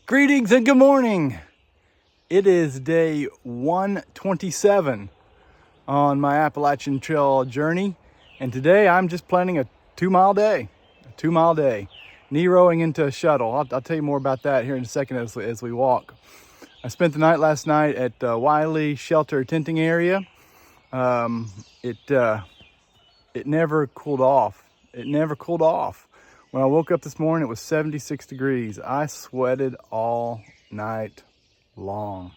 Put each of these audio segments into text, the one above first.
Greetings and good morning. It is day 127 on my Appalachian Trail journey, and today I'm just planning a 2-mile day. Neroing into a shuttle. I'll tell you more about that here in a second as we walk. I spent the night last night at Wiley Shelter Tenting Area. It never cooled off. When I woke up this morning, it was 76 degrees. I sweated all night long.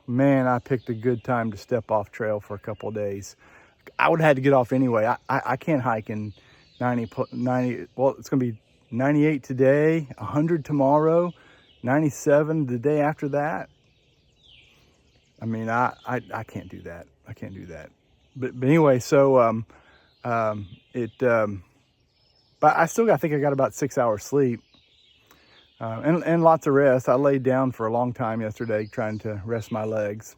Man, I picked a good time to step off trail for a couple of days. I would have had to get off anyway. I can't hike in 90, well, it's gonna be 98 today, 100 tomorrow, 97 the day after that. I mean, I can't do that. But anyway, so but I think I got about 6 hours sleep, and lots of rest. I laid down for a long time yesterday trying to rest my legs,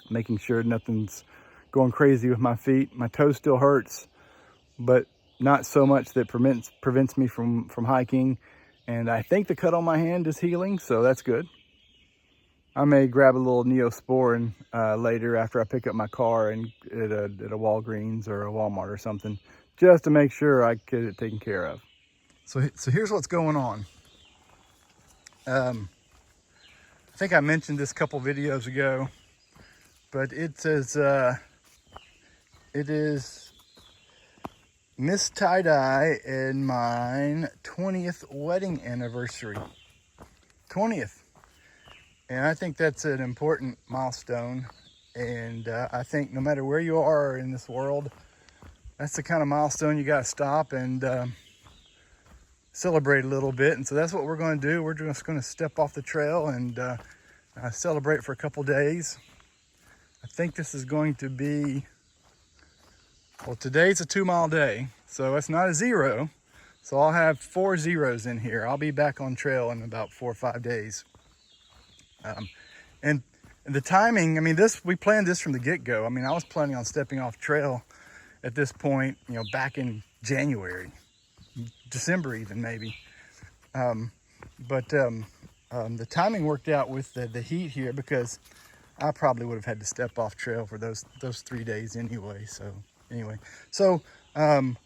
making sure nothing's going crazy with my feet. My toe still hurts, but not so much that prevents me from hiking. And I think the cut on my hand is healing, so that's good. I may grab a little Neosporin later after I pick up my car and at a Walgreens or a Walmart or something, just to make sure I get it taken care of. So here's what's going on. I think I mentioned this a couple videos ago, but it says it is Miss Tie-Dye and mine 20th wedding anniversary. 20th. And I think that's an important milestone. And I think no matter where you are in this world, that's the kind of milestone you got to stop and celebrate a little bit. And so that's what we're going to do. We're just going to step off the trail and celebrate for a couple days. I think this is going to be, well, today's a 2-mile day, so it's not a zero. So I'll have 4 zeros in here. I'll be back on trail in about 4 or 5 days. And the timing, I mean, we planned this from the get-go. I mean, I was planning on stepping off trail at this point, back in January, December even maybe. But the timing worked out with the heat here, because I probably would have had to step off trail for those 3 days anyway. So I'm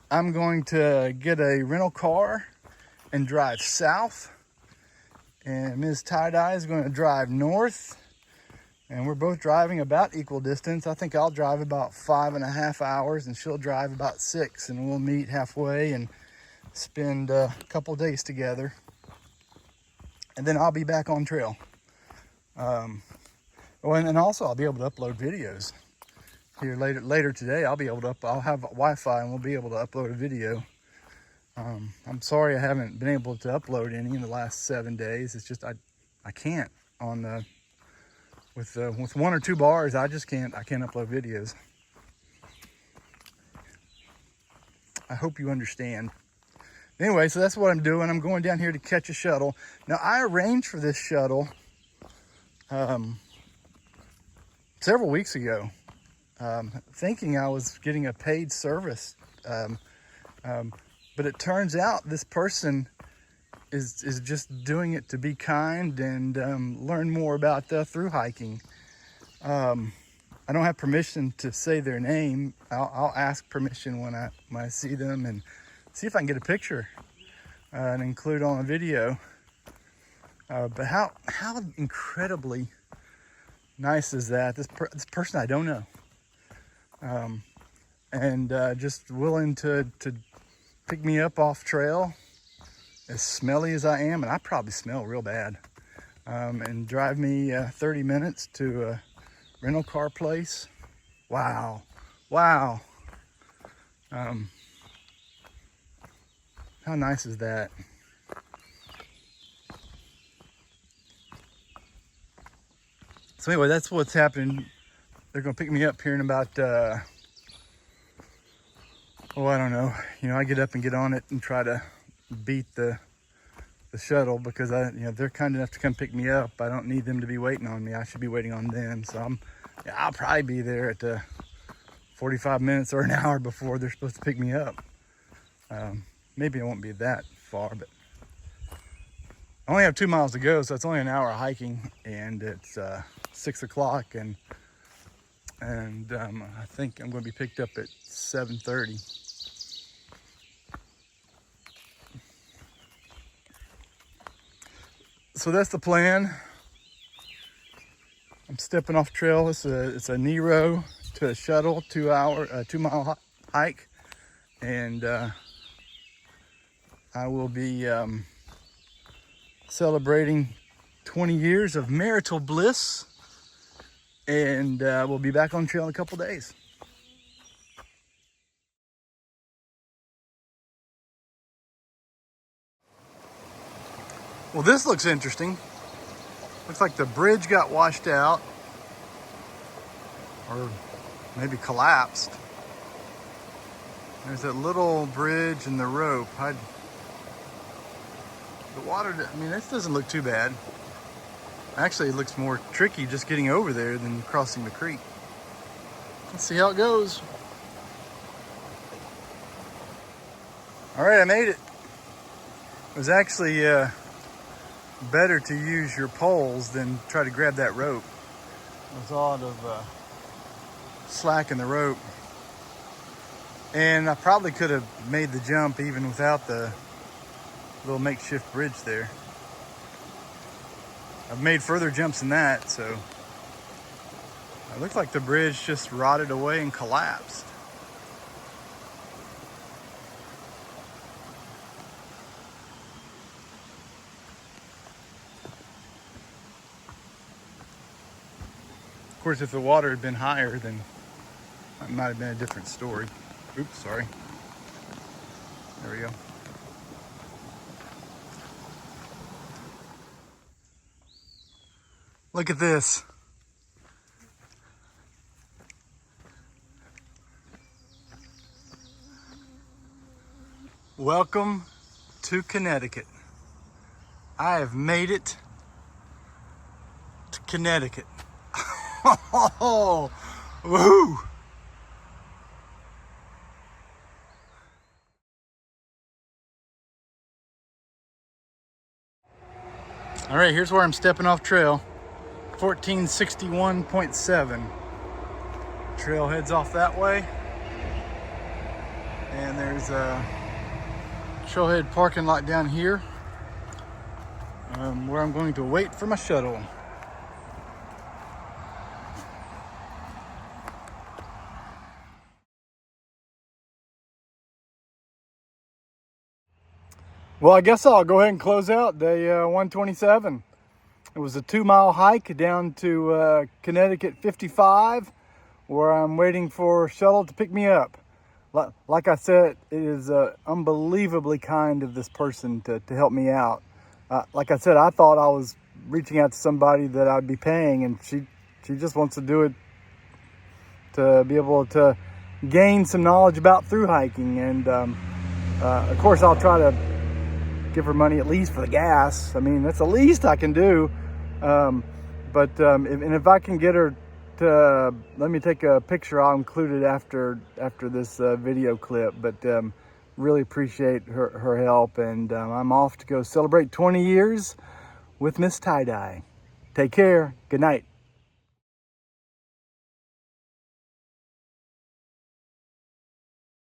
going to get a rental car and drive south, and Ms. Tie-Dye is going to drive north. And we're both driving about equal distance. I think I'll drive about 5.5 hours and she'll drive about 6, and we'll meet halfway and spend a couple days together. And then I'll be back on trail. And also I'll be able to upload videos here later today. I'll have Wi-Fi and we'll be able to upload a video. I'm sorry I haven't been able to upload any in the last 7 days. It's just I can't on with 1 or 2 bars. I can't upload videos. I hope you understand. Anyway, so that's what I'm doing. I'm going down here to catch a shuttle. Now, I arranged for this shuttle several weeks ago, thinking I was getting a paid service. But it turns out this person is just doing it to be kind and learn more about through hiking. I don't have permission to say their name. I'll ask permission when I see them and see if I can get a picture and include on a video. But how incredibly nice is that? This person I don't know, and just willing to pick me up off trail, as smelly as I am, and I probably smell real bad, and drive me 30 minutes to a rental car place. Wow. How nice is that? So anyway, that's what's happening. They're gonna pick me up here in about I don't know. I get up and get on it and try to beat the shuttle, because they're kind enough to come pick me up. I don't need them to be waiting on me. I should be waiting on them. So I'll probably be there at 45 minutes or an hour before they're supposed to pick me up. Maybe I won't be that far, but I only have 2 miles to go, so it's only an hour of hiking, and it's 6 o'clock, and I think I'm going to be picked up at 7:30. So that's the plan. I'm stepping off trail. It's a Nero to a shuttle, 2 mile hike, and I will be celebrating 20 years of marital bliss, and we'll be back on trail in a couple days. Well, this looks interesting. Looks like the bridge got washed out, or maybe collapsed. There's that little bridge and the rope. The water, I mean, this doesn't look too bad. Actually, it looks more tricky just getting over there than crossing the creek. Let's see how it goes. All right, I made it. It was actually better to use your poles than try to grab that rope. There's a lot of slack in the rope. And I probably could have made the jump even without the little makeshift bridge there. I've made further jumps than that, so it looks like the bridge just rotted away and collapsed. Of course, if the water had been higher, then it might have been a different story. Oops, sorry. There we go. Look at this. Welcome to Connecticut. I have made it to Connecticut. Oh, woohoo! All right, here's where I'm stepping off trail. 1461.7. Trail heads off that way. And there's a trailhead parking lot down here where I'm going to wait for my shuttle. Well, I guess I'll go ahead and close out day 127. It was a 2 mile hike down to Connecticut 55, where I'm waiting for a shuttle to pick me up. Like I said, it is unbelievably kind of this person to help me out. Like I said, I thought I was reaching out to somebody that I'd be paying, and she just wants to do it to be able to gain some knowledge about through hiking. And of course, I'll try to give her money at least for the gas. I mean, that's the least I can do. If I can get her to let me take a picture, I'll include it after this video clip. But really appreciate her help, and I'm off to go celebrate 20 years with Miss Tie-Dye. Take care. Good night.